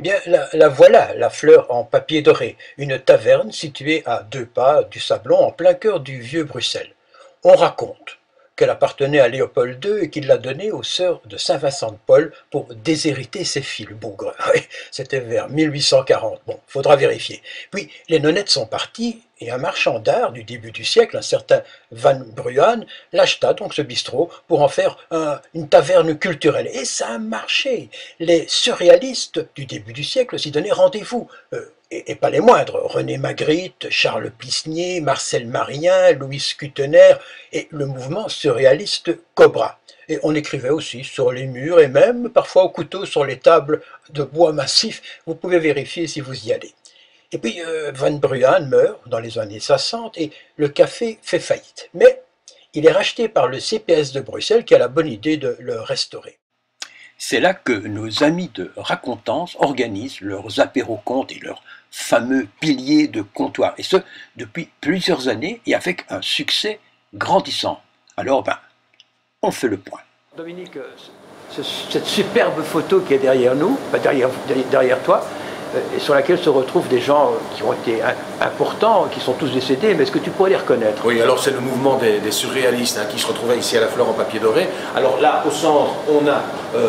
Eh bien, la voilà, la fleur en papier doré, une taverne située à 2 pas du Sablon, en plein cœur du vieux Bruxelles. On raconte qu'elle appartenait à Léopold II et qu'il l'a donnée aux sœurs de Saint-Vincent de Paul pour déshériter ses filles, le bougre. Oui, c'était vers 1840. Bon, faudra vérifier. Puis les nonnettes sont parties et un marchand d'art du début du siècle, un certain Van Bruan, l'acheta donc ce bistrot pour en faire une taverne culturelle. Et ça a marché. Les surréalistes du début du siècle s'y donnaient rendez-vous. Et pas les moindres, René Magritte, Charles Plisnier, Marcel Marien, Louis Kutener et le mouvement surréaliste Cobra. Et on écrivait aussi sur les murs et même parfois au couteau sur les tables de bois massif. Vous pouvez vérifier si vous y allez. Et puis Van Bruan meurt dans les années 60 et le café fait faillite. Mais il est racheté par le CPS de Bruxelles qui a la bonne idée de le restaurer. C'est là que nos amis de Racontance organisent leurs apéros-contes et leurs fameux piliers de comptoir, et ce, depuis plusieurs années et avec un succès grandissant. Alors, on fait le point. Dominique, cette superbe photo qui est derrière nous, derrière toi, et sur laquelle se retrouvent des gens qui ont été importants, qui sont tous décédés, mais est-ce que tu pourrais les reconnaître? Oui, alors c'est le mouvement des surréalistes qui se retrouvait ici à la Fleur en papier doré. Alors là, au centre, on a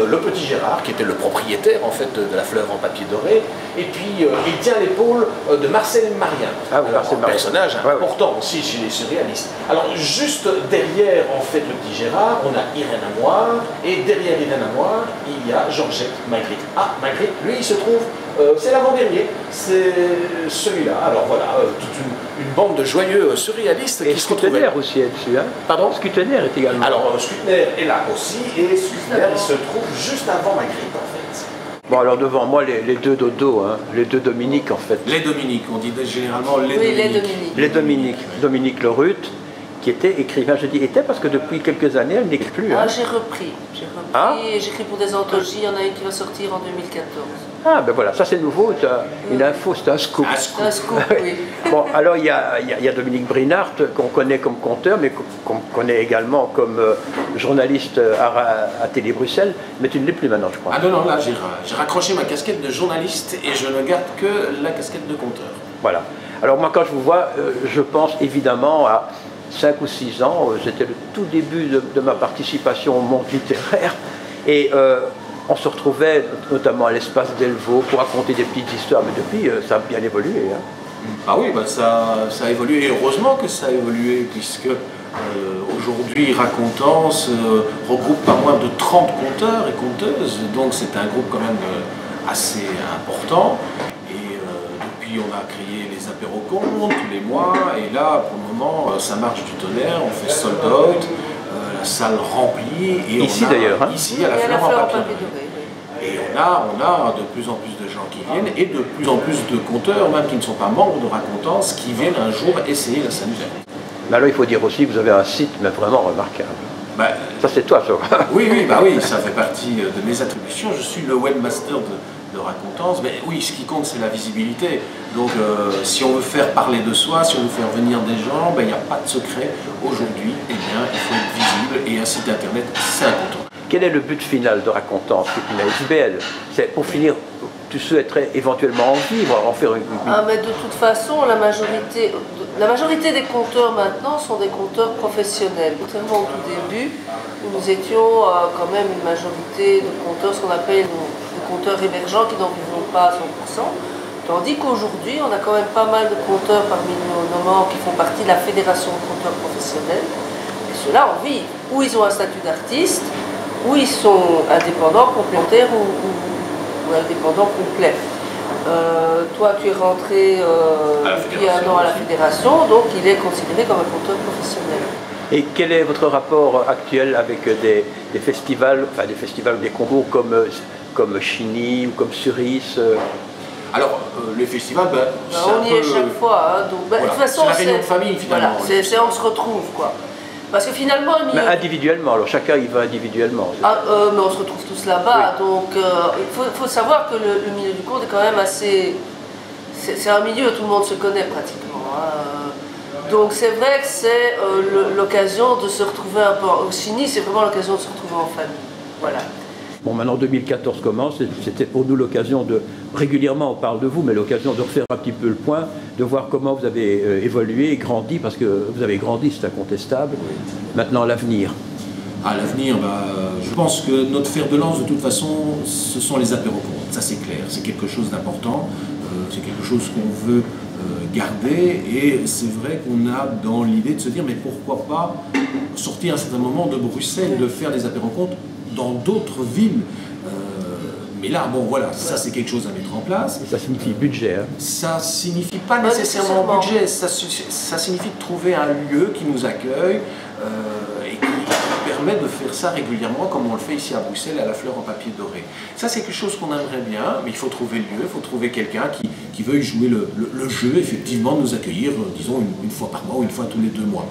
le petit Gérard, qui était le propriétaire en fait de la Fleur en papier doré, et puis il tient l'épaule de Marcel Marien, un personnage important aussi chez les surréalistes. Alors juste derrière en fait le petit Gérard, on a Irène Amoir, et derrière Irène Amoir, il y a Georgette Magritte. Ah, Magritte, lui, il se trouve c'est l'avant-dernier, c'est celui-là. Alors voilà, toute une bande de joyeux surréalistes et qui se retrouvaient. Scutener aussi est dessus, hein? Pardon? Scutener est également. Alors Scutener est là aussi, et Scutener il se trouve juste avant Magritte en fait. Bon alors devant moi les deux dodos, hein, les deux Dominique en fait. Les Dominiques, on dit généralement les oui, Dominiques. Les Dominique. Dominique Lerut, qui était écrivain, je dis était parce que depuis quelques années elle n'écrit plus. Ah, Hein. j'ai repris et j'écris pour des anthologies, il y en a une qui va sortir en 2014. Ah ben voilà, ça c'est nouveau, une info, c'est un scoop. C'est un scoop, oui. Bon, alors il y a Dominique Brinart, qu'on connaît comme conteur, mais qu'on connaît également comme journaliste à Télé Bruxelles, mais tu ne l'es plus maintenant, je crois. Ah non, là j'ai raccroché ma casquette de journaliste et je ne garde que la casquette de conteur. Voilà. Alors moi quand je vous vois, je pense évidemment à 5 ou 6 ans, c'était le tout début de ma participation au monde littéraire, et on se retrouvait notamment à l'espace d'Elvaux pour raconter des petites histoires, mais depuis ça a bien évolué. Hein. Ah oui, ça a évolué, et heureusement que ça a évolué, puisque aujourd'hui Racontance regroupe pas moins de 30 conteurs et conteuses, donc c'est un groupe quand même assez important. Et depuis on a créé les apéros-contes tous les mois, et là pour le moment ça marche du tonnerre, on fait sold out, la salle remplie. Et ici d'ailleurs, hein. Ici à la Fleur en papier doré. Et on a de plus en plus de gens qui viennent, et de plus en plus de conteurs, même qui ne sont pas membres de Racontance, qui viennent un jour essayer la s'amuser. Mais alors il faut dire aussi que vous avez un site mais vraiment remarquable. Ça c'est toi, ça. Oui, ça fait partie de mes attributions. Je suis le webmaster de Racontance, mais oui, ce qui compte c'est la visibilité. Donc si on veut faire parler de soi, si on veut faire venir des gens, il n'y a pas de secret. Aujourd'hui, eh bien, il faut être visible, et un site internet, c'est important. Quel est le but final de Racontance, qui est une ASBL? C'est pour finir, tu souhaiterais éventuellement en vivre, en faire une... Ah, mais de toute façon, la majorité des conteurs maintenant sont des conteurs professionnels. Contrairement au tout début, où nous étions quand même une majorité de conteurs, ce qu'on appelle des conteurs émergents qui n'en vivront pas à 100%. Tandis qu'aujourd'hui, on a quand même pas mal de conteurs parmi nos membres qui font partie de la Fédération de conteurs professionnels. Et ceux-là en vivent. Ou ils ont un statut d'artiste, ou ils sont indépendants, complémentaires ou indépendants complets. Toi, tu es rentré depuis 1 an à la fédération, donc il est considéré comme un conteur professionnel. Et quel est votre rapport actuel avec des festivals, enfin des festivals ou des concours comme Chiny ou comme Cerise? Alors, les festivals, on y est chaque fois. Hein, donc, voilà. De toute façon, c'est la réunion de famille, finalement. Voilà, on se retrouve, quoi. Parce que finalement... Mais individuellement, alors chacun y va individuellement. Mais on se retrouve tous là-bas, oui. Donc il faut savoir que le milieu du conte est quand même assez... C'est un milieu où tout le monde se connaît pratiquement. Hein. Donc c'est vrai que c'est l'occasion de se retrouver un peu... Au Chiny, c'est vraiment l'occasion de se retrouver en famille. Voilà. Bon, maintenant 2014 commence, c'était pour nous l'occasion de, régulièrement on parle de vous, mais l'occasion de refaire un petit peu le point, de voir comment vous avez évolué, grandi, parce que vous avez grandi, c'est incontestable. Maintenant, l'avenir. À l'avenir, je pense que notre fer de lance, de toute façon, ce sont les apérocomptes. Ça, c'est clair. C'est quelque chose d'important. C'est quelque chose qu'on veut garder. Et c'est vrai qu'on a dans l'idée de se dire, mais pourquoi pas sortir à un certain moment de Bruxelles, de faire des apérocomptes dans d'autres villes. Mais là, bon, voilà, ça, c'est quelque chose à mettre en place. Ça signifie budget. Hein. Ça signifie pas nécessairement budget. Ça signifie de trouver un lieu qui nous accueille et qui permet de faire ça régulièrement comme on le fait ici à Bruxelles à la Fleur en papier doré. Ça c'est quelque chose qu'on aimerait bien, mais il faut trouver le lieu, il faut trouver quelqu'un qui veuille jouer le jeu, effectivement nous accueillir, disons une fois par mois ou une fois tous les 2 mois.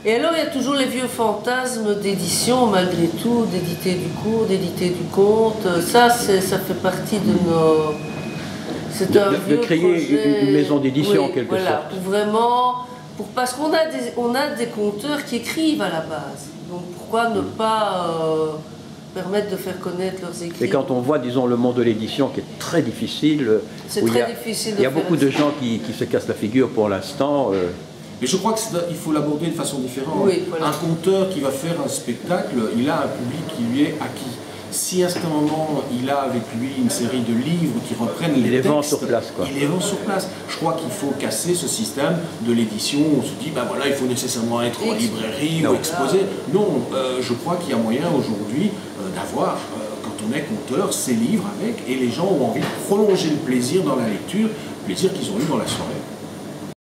Et alors il y a toujours les vieux fantasmes d'édition malgré tout, d'éditer du cours, d'éditer du conte, ça fait partie de nos... C'est un vieux créer projet, une maison d'édition en quelque sorte. Vraiment, parce qu'on a des conteurs qui écrivent à la base. Donc pourquoi ne pas permettre de faire connaître leurs écrits? Et quand on voit, disons, le monde de l'édition qui est très difficile, c'est très difficile. Il y a beaucoup de gens qui se cassent la figure pour l'instant. Mais je crois qu'il faut l'aborder de façon différente. Oui, voilà. Un conteur qui va faire un spectacle, il a un public qui lui est acquis. Si à ce moment il a avec lui une série de livres qui reprennent les textes, vend sur place, quoi. Il les vend sur place. Je crois qu'il faut casser ce système de l'édition. On se dit, ben voilà, il faut nécessairement être en librairie ou exposé. Non, je crois qu'il y a moyen aujourd'hui d'avoir, quand on est conteur, ces livres avec, et les gens ont envie de prolonger le plaisir dans la lecture, le plaisir qu'ils ont eu dans la soirée.